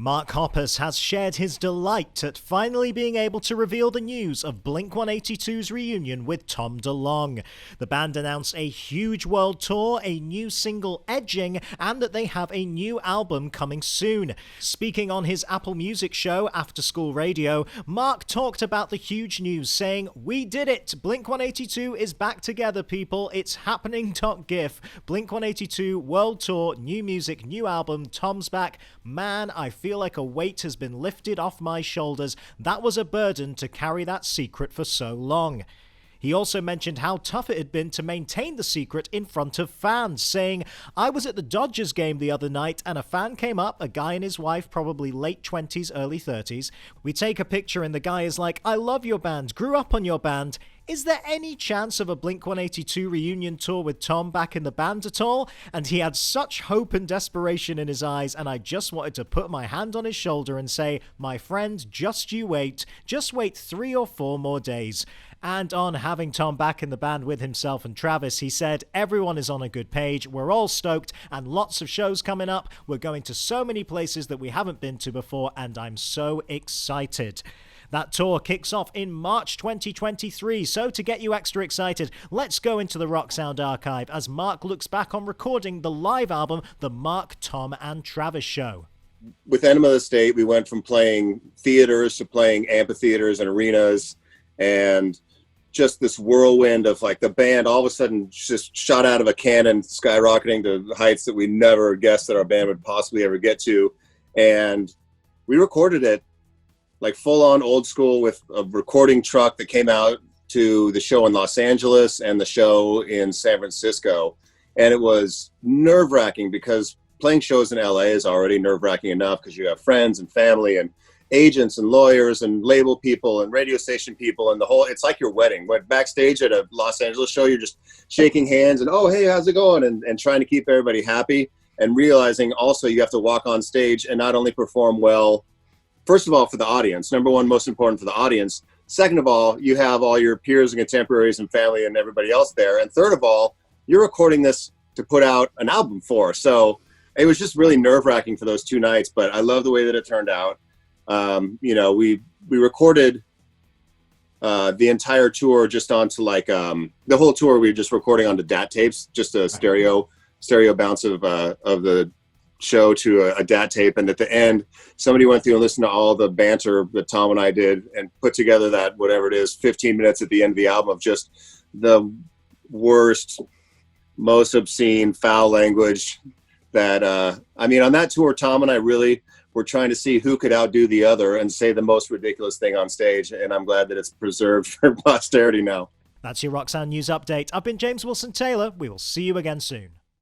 Mark Hoppus has shared his delight at finally being able to reveal the news of Blink-182's reunion with Tom DeLonge. The band announced a huge world tour, a new single Edging, and that they have a new album coming soon. Speaking on his Apple Music show, After School Radio, Mark talked about the huge news, saying, "We did it! Blink-182 is back together, people. It's happening. GIF. Blink-182 world tour, new music, new album, Tom's back. Man, I feel like a weight has been lifted off my shoulders. That was a burden to carry that secret for so long." He also mentioned how tough it had been to maintain the secret in front of fans, saying, "I was at the Dodgers game the other night and a fan came up, a guy and his wife, probably late 20s, early 30s. We take a picture and the guy is like, 'I love your band, grew up on your band. Is there any chance of a Blink-182 reunion tour with Tom back in the band at all?' And he had such hope and desperation in his eyes, and I just wanted to put my hand on his shoulder and say, 'My friend, just you wait. Just wait 3 or 4 more days.'" And on having Tom back in the band with himself and Travis, he said, "Everyone is on a good page. We're all stoked and lots of shows coming up. We're going to so many places that we haven't been to before, and I'm so excited." That tour kicks off in March 2023, so to get you extra excited, let's go into the Rock Sound archive as Mark looks back on recording the live album, The Mark, Tom and Travis Show. With Enema of the State, we went from playing theaters to playing amphitheaters and arenas, and just this whirlwind of like the band all of a sudden just shot out of a cannon, skyrocketing to heights that we never guessed that our band would possibly ever get to. And we recorded it like full on old school with a recording truck that came out to the show in Los Angeles and the show in San Francisco. And it was nerve wracking because playing shows in LA is already nerve wracking enough because you have friends and family and agents and lawyers and label people and radio station people and the whole, it's like your wedding. When backstage at a Los Angeles show, you're just shaking hands and, "Oh, hey, how's it going?" And trying to keep everybody happy, and realizing also you have to walk on stage and not only perform well, first of all, for the audience, number one, most important for the audience. Second of all, you have all your peers and contemporaries and family and everybody else there. And third of all, you're recording this to put out an album for. So it was just really nerve wracking for those 2 nights, but I love the way that it turned out. We recorded the entire tour just onto like the whole tour. We were just recording onto DAT tapes, just a stereo bounce of the show to a DAT tape. And at the end, somebody went through and listened to all the banter that Tom and I did and put together that whatever it is, 15 minutes at the end of the album of just the worst, most obscene, foul language that on that tour, Tom and I really we're trying to see who could outdo the other and say the most ridiculous thing on stage. And I'm glad that it's preserved for posterity now. That's your Rock Sound News Update. I've been James Wilson Taylor. We will see you again soon.